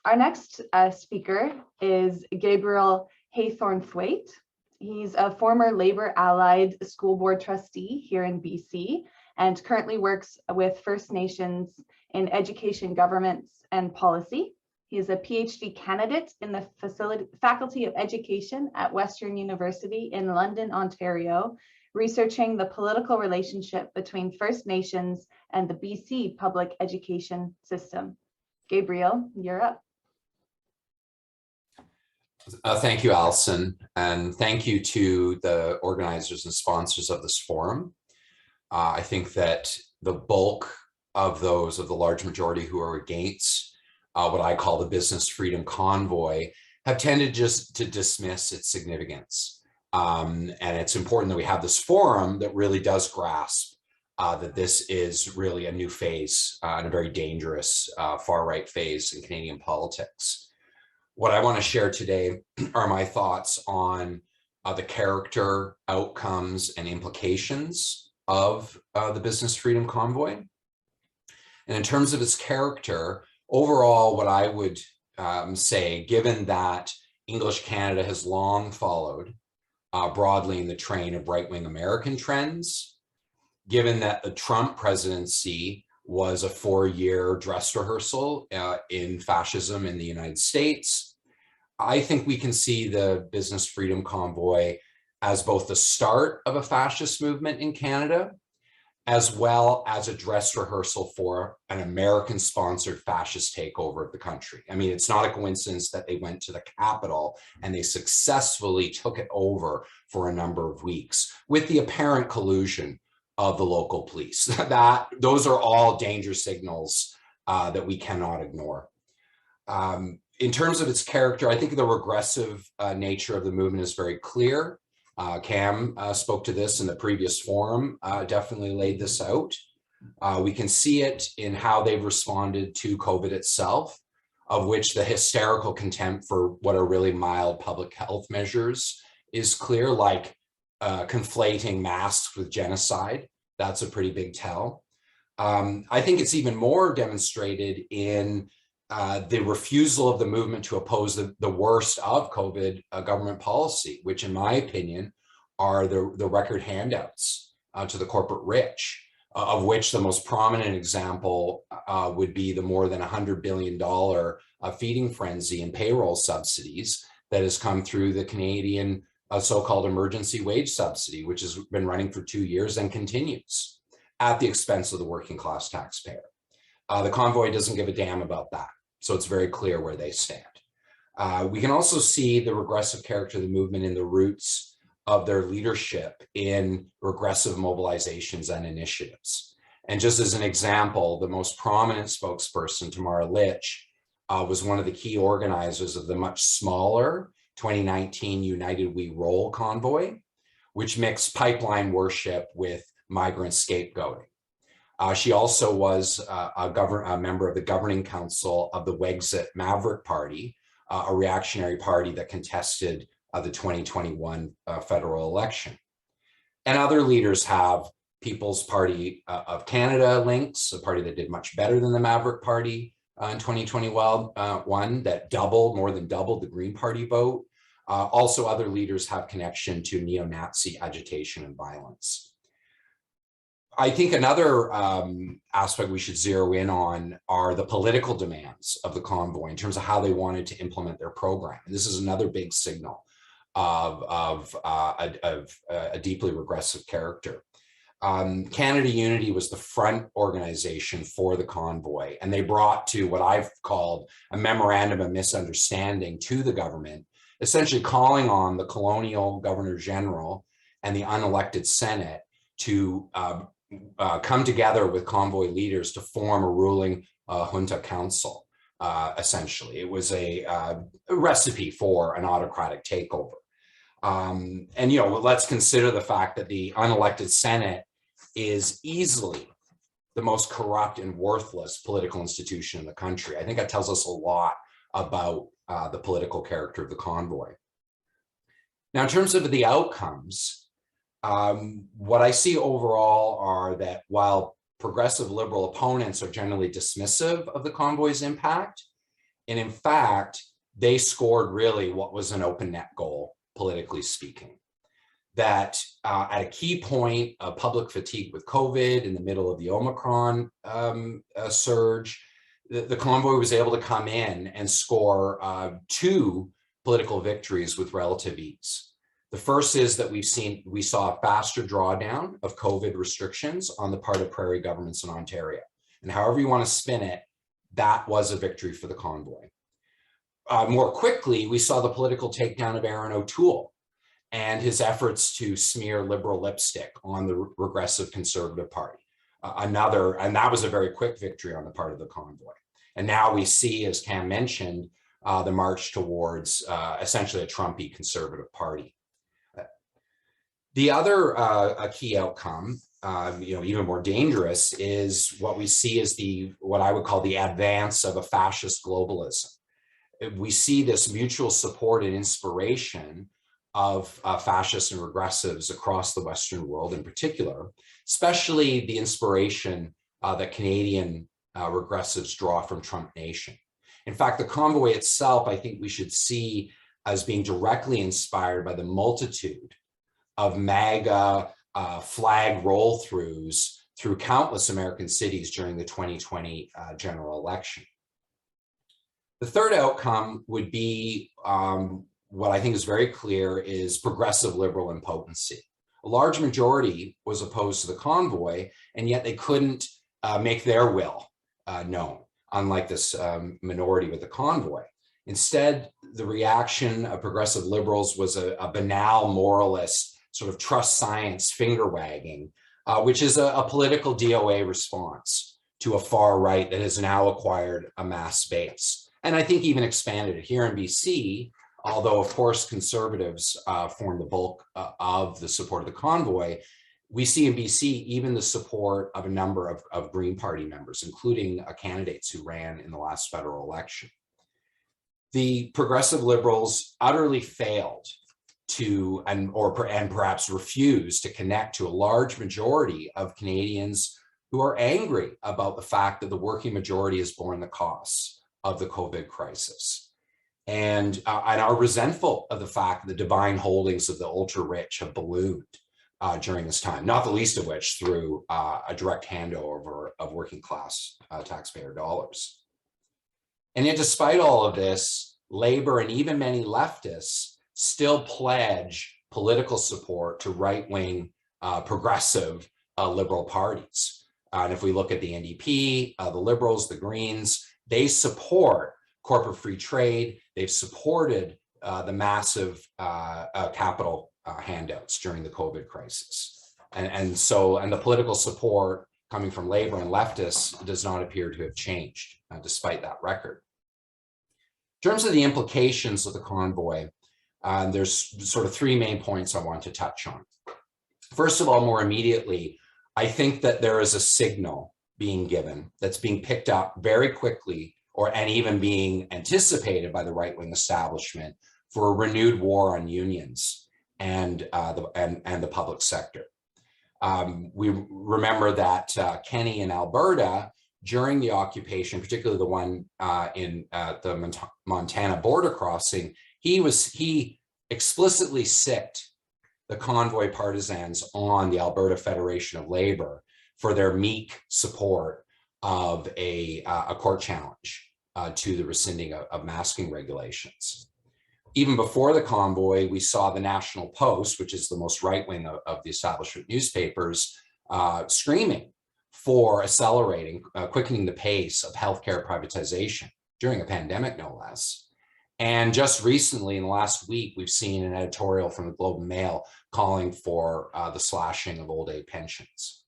Our next speaker is Gabriel Haythornthwaite. He's a former Labour Allied School Board trustee here in BC and currently works with First Nations in education, governance, and policy. He is a PhD candidate in the Faculty of Education at Western University in London, Ontario, researching the political relationship between First Nations and the BC public education system. Gabriel, you're up. Thank you, Alison, and thank you to the organizers and sponsors of this forum. I think that the bulk of those, of the large majority who are against what I call the business freedom convoy, have tended just to dismiss its significance. And it's important that we have this forum that really does grasp that this is really a new phase and a very dangerous far-right phase in Canadian politics. What I want to share today are my thoughts on the character, outcomes, and implications of the Business Freedom Convoy. And in terms of its character, overall, what I would say, given that English Canada has long followed broadly in the train of right-wing American trends, given that the Trump presidency was a 4-year dress rehearsal in fascism in the United States, I think we can see the Business Freedom Convoy as both the start of a fascist movement in Canada, as well as a dress rehearsal for an American-sponsored fascist takeover of the country. I mean, it's not a coincidence that they went to the Capitol and they successfully took it over for a number of weeks with the apparent collusion of the local police. Those are all danger signals that we cannot ignore. In terms of its character, I think the regressive nature of the movement is very clear. Cam spoke to this in the previous forum, definitely laid this out. We can see it in how they've responded to COVID itself, of which the hysterical contempt for what are really mild public health measures is clear, like conflating masks with genocide. That's a pretty big tell. I think it's even more demonstrated in the refusal of the movement to oppose the worst of COVID government policy, which in my opinion are the record handouts to the corporate rich, of which the most prominent example would be the more than $100 billion feeding frenzy and payroll subsidies that has come through the Canadian so-called emergency wage subsidy, which has been running for 2 years and continues at the expense of the working class taxpayer. The convoy doesn't give a damn about that. So it's very clear where they stand. We can also see the regressive character of the movement in the roots of their leadership in regressive mobilizations and initiatives. And just as an example, the most prominent spokesperson, Tamara Litch, was one of the key organizers of the much smaller 2019 United We Roll convoy, which mixed pipeline worship with migrant scapegoating. She also was a member of the governing council of the Wexit Maverick Party, a reactionary party that contested the 2021 federal election. And other leaders have People's Party of Canada links, a party that did much better than the Maverick Party in 2021, that more than doubled the Green Party vote. Also, other leaders have connection to neo-Nazi agitation and violence. I think another aspect we should zero in on are the political demands of the convoy in terms of how they wanted to implement their program. And this is another big signal of a deeply regressive character. Canada Unity was the front organization for the convoy, and they brought to what I've called a memorandum of misunderstanding to the government, essentially calling on the colonial governor general and the unelected Senate to come together with convoy leaders to form a ruling junta council. Essentially, it was a recipe for an autocratic takeover. And let's consider the fact that the unelected Senate is easily the most corrupt and worthless political institution in the country. I think that tells us a lot about the political character of the convoy. Now, in terms of the outcomes, what I see overall are that while progressive liberal opponents are generally dismissive of the convoy's impact, And in fact, they scored really what was an open net goal, politically speaking. That at a key point of public fatigue with COVID in the middle of the Omicron surge, the convoy was able to come in and score 2 political victories with relative ease. The first is that we saw a faster drawdown of COVID restrictions on the part of prairie governments in Ontario. And however you want to spin it, that was a victory for the convoy. More quickly, we saw the political takedown of Aaron O'Toole and his efforts to smear liberal lipstick on the regressive Conservative Party. And that was a very quick victory on the part of the convoy. And now we see, as Cam mentioned, the march towards essentially a Trumpy Conservative Party. The other key outcome, even more dangerous, is what we see as what I would call the advance of a fascist globalism. We see this mutual support and inspiration of fascists and regressives across the Western world in particular, especially the inspiration that Canadian regressives draw from Trump Nation. In fact, the convoy itself, I think we should see as being directly inspired by the multitude of MAGA flag roll-throughs through countless American cities during the 2020 general election. The third outcome would be what I think is very clear is progressive liberal impotency. A large majority was opposed to the convoy, and yet they couldn't make their will known, unlike this minority with the convoy. Instead, the reaction of progressive liberals was a banal moralist sort of trust science finger wagging, which is a political DOA response to a far right that has now acquired a mass base. And I think even expanded it here in BC, although of course conservatives form the bulk of the support of the convoy. We see in BC even the support of a number of Green Party members, including candidates who ran in the last federal election. The progressive liberals utterly failed to, and perhaps refused to connect to a large majority of Canadians who are angry about the fact that the working majority has borne the costs of the COVID crisis, and are resentful of the fact that the divine holdings of the ultra-rich have ballooned during this time, not the least of which through a direct handover of working class taxpayer dollars. And yet, despite all of this, Labor and even many leftists still pledge political support to right-wing progressive liberal parties. And if we look at the NDP, the Liberals, the Greens, they support corporate free trade. They've supported the massive capital handouts during the COVID crisis. And the political support coming from Labor and leftists does not appear to have changed despite that record. In terms of the implications of the convoy, there's sort of 3 main points I want to touch on. First of all, more immediately, I think that there is a signal being given that's being picked up very quickly, and even being anticipated by the right-wing establishment, for a renewed war on unions and the public sector. We remember that Kenny in Alberta, during the occupation, particularly the one in the Montana border crossing, he explicitly sicked the convoy partisans on the Alberta Federation of Labor for their meek support of a court challenge to the rescinding of masking regulations. Even before the convoy, we saw the National Post, which is the most right-wing of the establishment newspapers, screaming for accelerating, quickening the pace of healthcare privatization during a pandemic, no less. And just recently, in the last week, we've seen an editorial from the Globe and Mail calling for the slashing of old age pensions.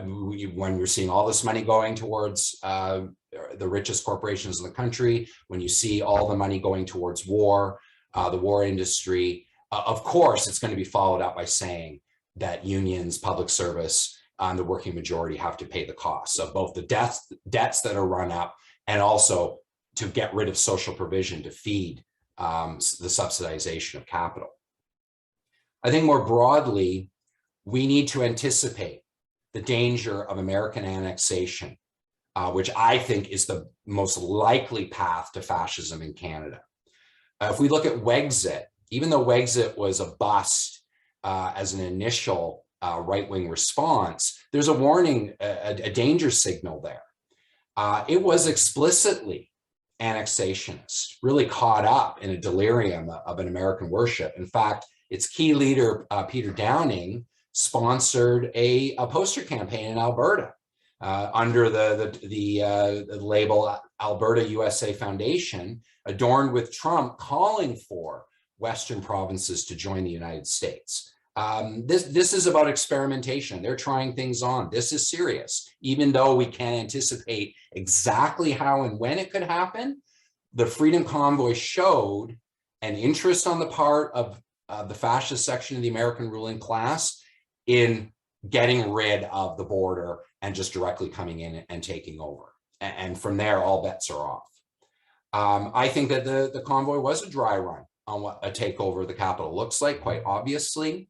When you're seeing all this money going towards the richest corporations in the country, when you see all the money going towards war, the war industry, of course, it's going to be followed up by saying that unions, public service, and the working majority have to pay the costs of both the debts that are run up, and also to get rid of social provision to feed the subsidization of capital. I think more broadly, we need to anticipate the danger of American annexation which I think is the most likely path to fascism in Canada. If we look at Wexit, even though Wexit was a bust as an initial right-wing response, there's a warning, a danger signal there. It was explicitly annexationist, really caught up in a delirium of an American worship. In fact, its key leader, Peter Downing, sponsored a poster campaign in Alberta under the label Alberta USA Foundation, adorned with Trump calling for Western provinces to join the United States. This is about experimentation. They're trying things on. This is serious. Even though we can't anticipate exactly how and when it could happen, the Freedom Convoy showed an interest on the part of the fascist section of the American ruling class in getting rid of the border and just directly coming in and taking over. And from there, all bets are off. I think that the convoy was a dry run on what a takeover of the capital looks like, quite obviously.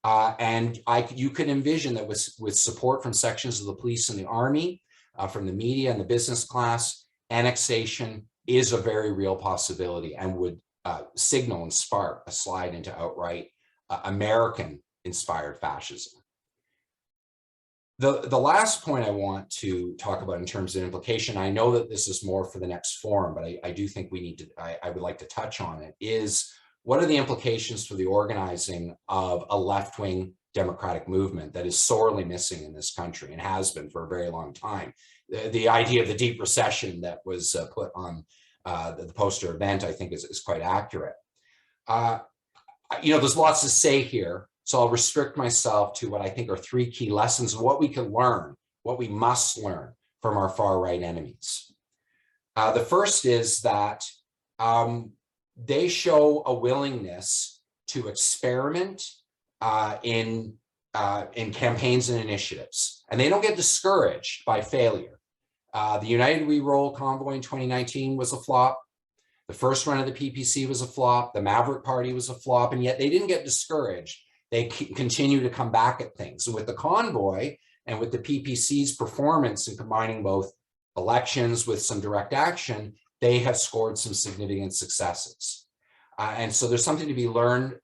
And you could envision that with support from sections of the police and the army, from the media and the business class, annexation is a very real possibility and would signal and spark a slide into outright American-inspired fascism. The last point I want to talk about in terms of implication, I know that this is more for the next forum, but I do think we need to, I would like to touch on it, is what are the implications for the organizing of a left-wing democratic movement that is sorely missing in this country and has been for a very long time? The idea of the deep recession that was put on the poster event, I think is quite accurate. There's lots to say here, so I'll restrict myself to what I think are three key lessons of what we can learn, what we must learn from our far-right enemies. The first is that they show a willingness to experiment in campaigns and initiatives, and they don't get discouraged by failure. The United We Roll convoy in 2019 was a flop. The first run of the PPC was a flop. The Maverick Party was a flop, and yet they didn't get discouraged. They continue to come back at things. And with the convoy and with the PPC's performance in combining both elections with some direct action, they have scored some significant successes. And so there's something to be learned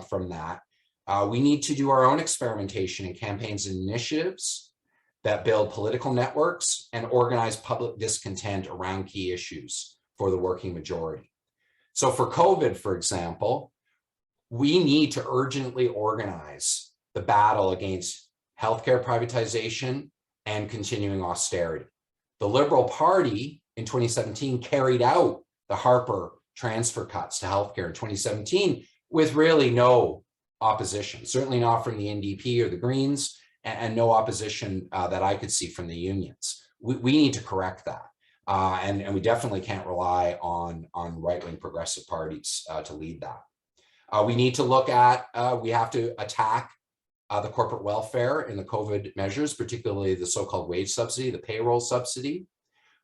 from that. We need to do our own experimentation in campaigns and initiatives that build political networks and organize public discontent around key issues for the working majority. So for COVID, for example, we need to urgently organize the battle against healthcare privatization and continuing austerity. The Liberal Party in 2017 carried out the Harper transfer cuts to healthcare in 2017 with really no opposition, certainly not from the NDP or the Greens, and no opposition that I could see from the unions. We need to correct that. And we definitely can't rely on right-wing progressive parties to lead that. We need to look at, we have to attack the corporate welfare in the COVID measures, particularly the so-called wage subsidy, the payroll subsidy.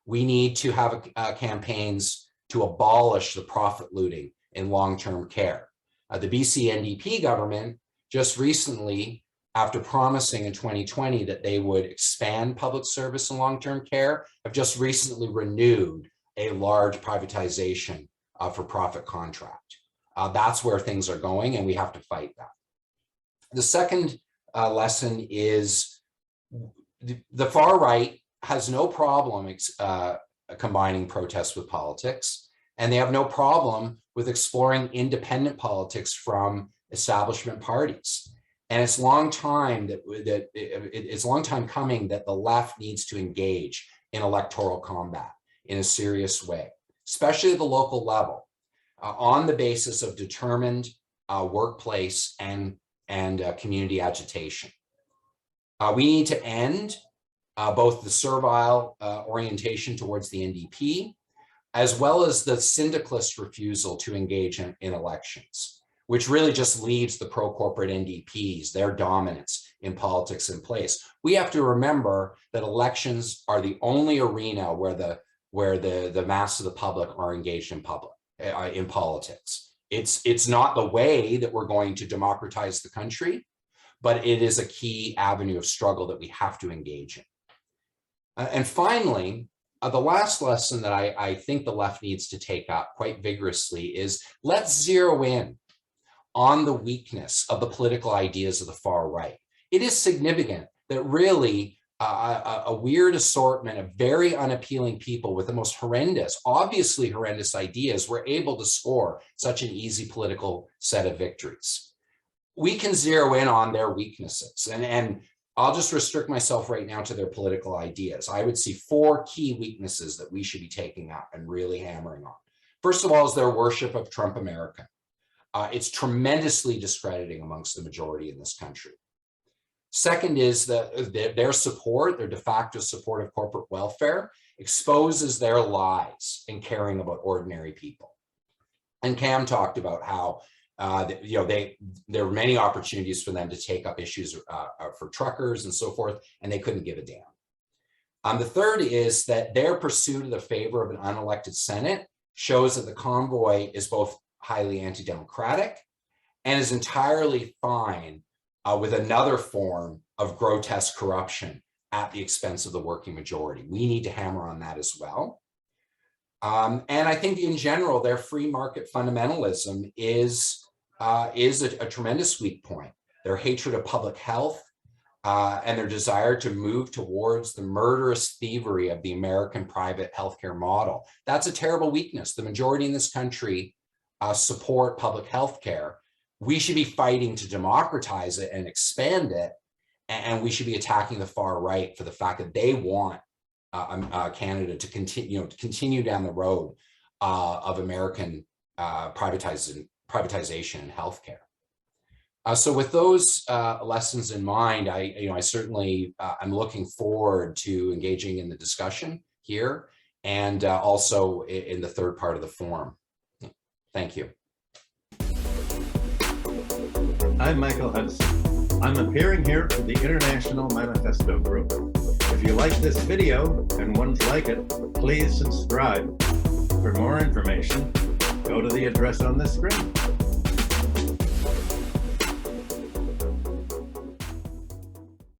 We need to have campaigns to abolish the profit looting in long-term care. The BC NDP government just recently, after promising in 2020 that they would expand public service and long-term care, have just recently renewed a large privatization for profit contract. That's where things are going, and we have to fight that. The second lesson is the far right has no problem combining protests with politics, and they have no problem with exploring independent politics from establishment parties. And it's long time it's long time coming that the left needs to engage in electoral combat in a serious way, especially at the local level, on the basis of determined workplace and community agitation. We need to end both the servile orientation towards the NDP, as well as the syndicalist refusal to engage in elections, which really just leaves the pro-corporate NDPs, their dominance in politics in place. We have to remember that elections are the only arena where the mass of the public are engaged in politics. It's not the way that we're going to democratize the country, but it is a key avenue of struggle that we have to engage in. And finally, the last lesson that I think the left needs to take up quite vigorously is let's zero in on the weakness of the political ideas of the far right. It is significant that really a weird assortment of very unappealing people with the most horrendous, obviously horrendous ideas were able to score such an easy political set of victories. We can zero in on their weaknesses, and I'll just restrict myself right now to their political ideas. I would see 4 key weaknesses that we should be taking up and really hammering on. First of all is their worship of Trump America. It's tremendously discrediting amongst the majority in this country. Second is their support, their de facto support of corporate welfare exposes their lies in caring about ordinary people. And Cam talked about how there were many opportunities for them to take up issues for truckers and so forth, and they couldn't give a damn. The third is that their pursuit of the favor of an unelected Senate shows that the Convoy is both highly anti-democratic and is entirely fine with another form of grotesque corruption at the expense of the working majority. We need to hammer on that as well. And I think in general, their free market fundamentalism is a tremendous weak point. Their hatred of public health and their desire to move towards the murderous thievery of the American private healthcare model. That's a terrible weakness. The majority in this country support public healthcare. We should be fighting to democratize it and expand it, and we should be attacking the far right for the fact that they want Canada to continue down the road of American privatization in healthcare. So with those lessons in mind, I certainly I'm looking forward to engaging in the discussion here and also in the third part of the forum. Thank you. I'm Michael Hudson. I'm appearing here for the International Manifesto Group. If you like this video and want to like it, please subscribe. For more information, go to the address on the screen.